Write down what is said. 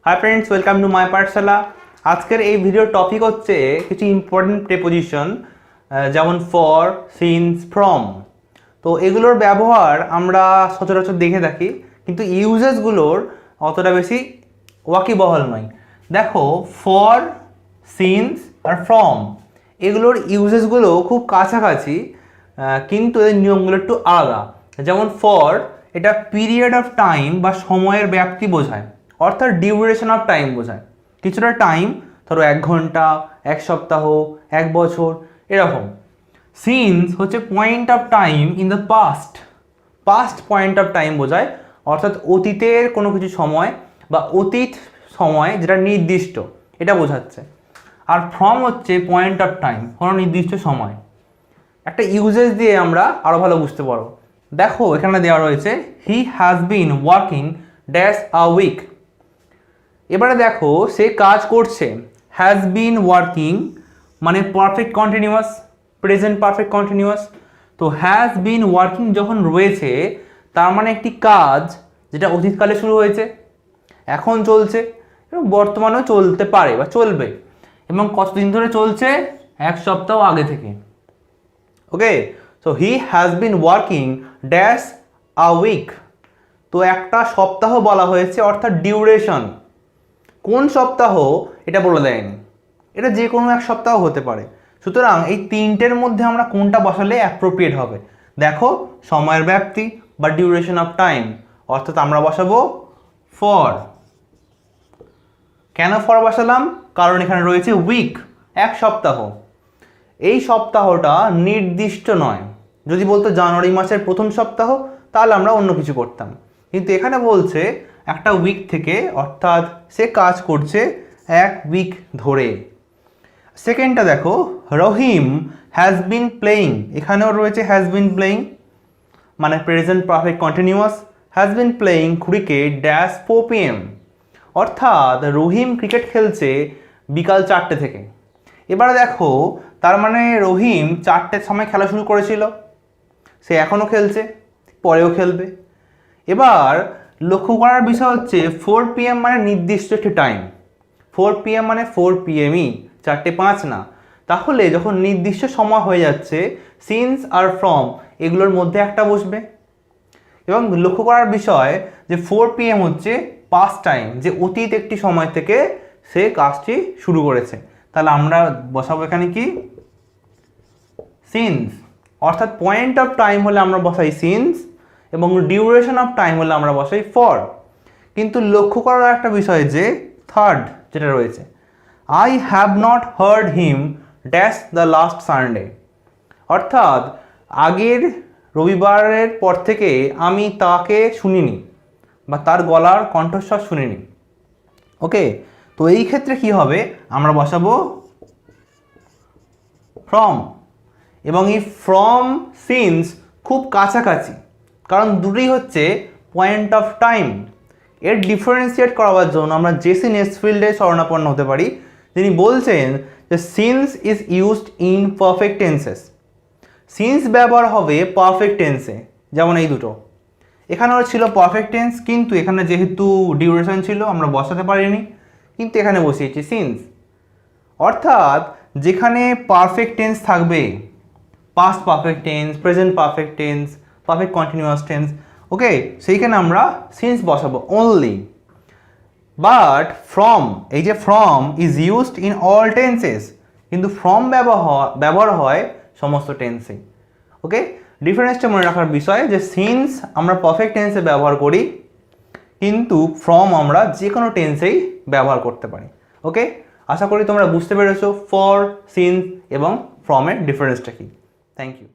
Hi friends, welcome to my পাঠশালা। আজকের এই ভিডিওর টপিক হচ্ছে কিছু ইম্পর্টেন্ট প্রিপোজিশন, যেমন ফর, সিন্স, ফ্রম। তো এগুলোর ব্যবহার আমরা সচরাচর দেখে থাকি, কিন্তু ইউজেসগুলোর অতটা বেশি ওয়াকিবহল নয়। দেখো, ফর, সিন্স আর ফ্রম এগুলোর ইউজেসগুলো খুব কাছাকাছি, কিন্তু এর নিয়মগুলো একটু আলাদা। যেমন ফর, এটা পিরিয়ড অফ টাইম বা সময়ের ব্যাপ্তি বোঝায়, অর্থাৎ ডিউরেশন অফ টাইম বোঝায়। কিছুটা টাইম, ধরো 1 ঘন্টা, 1 সপ্তাহ, 1 বছর, এরকম। সিন্স হচ্ছে point of time in the past, past point of time বোঝায়, অর্থাৎ অতীতের কোনো কিছু সময় বা অতীত সময় যেটা নির্দিষ্ট, এটা বোঝাচ্ছে। আর ফ্রম হচ্ছে পয়েন্ট অফ টাইম, কোনো নির্দিষ্ট সময়। একটা ইউজেস দিয়ে আমরা আরও ভালো বুঝতে পারবো। দেখো, এখানে দেওয়া রয়েছে he has been working dash a week. এবারে দেখো, সে কাজ করছে। হ্যাজ বিন ওয়ার্কিং মানে perfect continuous, present perfect continuous. তো হ্যাজ বিন ওয়ার্কিং যখন রয়েছে, তার মানে একটি কাজ যেটা অতীতকালে শুরু হয়েছে, এখন চলছে এবং বর্তমানেও চলতে পারে বা চলবে। এবং কতদিন ধরে চলছে? 1 সপ্তাহ আগে থেকে। Okay, so he has been working dash a week. তো একটা সপ্তাহ বলা হয়েছে, অর্থাৎ ডিউরেশন। কোন সপ্তাহ এটা বলে দেয়নি, এটা যে কোনো 1 সপ্তাহ হতে পারে। সুতরাং এই তিনটের মধ্যে আমরা কোনটা বসালে অ্যাপ্রোপ্রিয়েট হবে? দেখো, সময়ের ব্যাপ্তি বা ডিউরেশন অফ টাইম, অর্থাৎ আমরা বসাবো ফর। কেন ফর বসালাম? কারণ এখানে রয়েছে উইক, 1 সপ্তাহ। এই সপ্তাহটা নির্দিষ্ট নয়। যদি বলতো জানুয়ারি মাসের প্রথম সপ্তাহ, তাহলে আমরা অন্য কিছু করতাম, কিন্তু এখানে বলছে একটা উইক থেকে, অর্থাৎ সে কাজ করছে 1 উইক ধরে। সেকেন্ডটা দেখো, রহিম হ্যাজ বিন প্লেয়িং। এখানেও রয়েছে হ্যাজ বিন প্লেয়িং, মানে present perfect continuous. Has been playing cricket dash 4 PM, অর্থাৎ রহিম ক্রিকেট খেলছে বিকাল 4টে থেকে। এবারে দেখো, তার মানে রহিম 4টের সময় খেলা শুরু করেছিল, সে এখনও খেলছে, পরেও খেলবে। এবার লক্ষ্য করার বিষয় হচ্ছে 4 PM মানে নির্দিষ্ট একটি টাইম। 4 PM মানে 4 PM-ই, 4:05 না। তাহলে যখন নির্দিষ্ট সময় হয়ে যাচ্ছে, সিন্স আর ফ্রম এগুলোর মধ্যে একটা বসবে। এবং লক্ষ্য করার বিষয় যে 4 PM হচ্ছে পাস্ট টাইম, যে অতীত একটি সময় থেকে সে কাজটি শুরু করেছে। তাহলে আমরা বসাবো এখানে কি? সিন্স। অর্থাৎ পয়েন্ট অফ টাইম হলে আমরা বসাই সিন্স, এবং ডিউরেশন অফ টাইম হলে আমরা বসাই ফর। কিন্তু লক্ষ্য করার একটা বিষয় যে থার্ড যেটা রয়েছে, I have not hard him dash the last Sunday, অর্থাৎ আগের রবিবারের পর থেকে আমি তাকে শুনিনি বা তার গলার কণ্ঠস্বর শুনিনি। ওকে, তো এই ক্ষেত্রে কি হবে? আমরা বসাবো ফ্রম। এবং এই ফ্রম সিন্স খুব কাছাকাছি, কারণ দুটোই হচ্ছে পয়েন্ট অফ টাইম। এর ডিফারেন্সিয়েট করার জন্য আমরা জেসি নেসফিল্ডের শরণাপন্ন হতে পারি, যিনি বলছেন যে since is used in perfect tenses. Since ব্যবহার হবে পারফেক্ট টেন্সে, যেমন এই দুটো। এখানেও ছিল পারফেক্ট টেন্স, কিন্তু এখানে যেহেতু ডিউরেশন ছিল আমরা বসাতে পারিনি, কিন্তু এখানে বসিয়েছি সিন্স। অর্থাৎ যেখানে পারফেক্ট টেন্স থাকবে, past perfect tense, present perfect tense, perfect continuous tense, okay, সেইখানে আমরা সিন্স বসাবো অনলি। বাট ফ্রম, এই যে from is used in all tenses, কিন্তু ফ্রম ব্যবহার হয় সমস্ত টেন্সে। ওকে, ডিফারেন্সটা মনে রাখার বিষয় যে সিন্স আমরা পারফেক্ট টেন্সে ব্যবহার করি, কিন্তু ফ্রম আমরা যে কোনো টেন্সেই ব্যবহার করতে পারি। ওকে, আশা করি তোমরা বুঝতে পেরেছো ফর, সিন্স এবং ফ্রমের ডিফারেন্সটা কি। Thank you.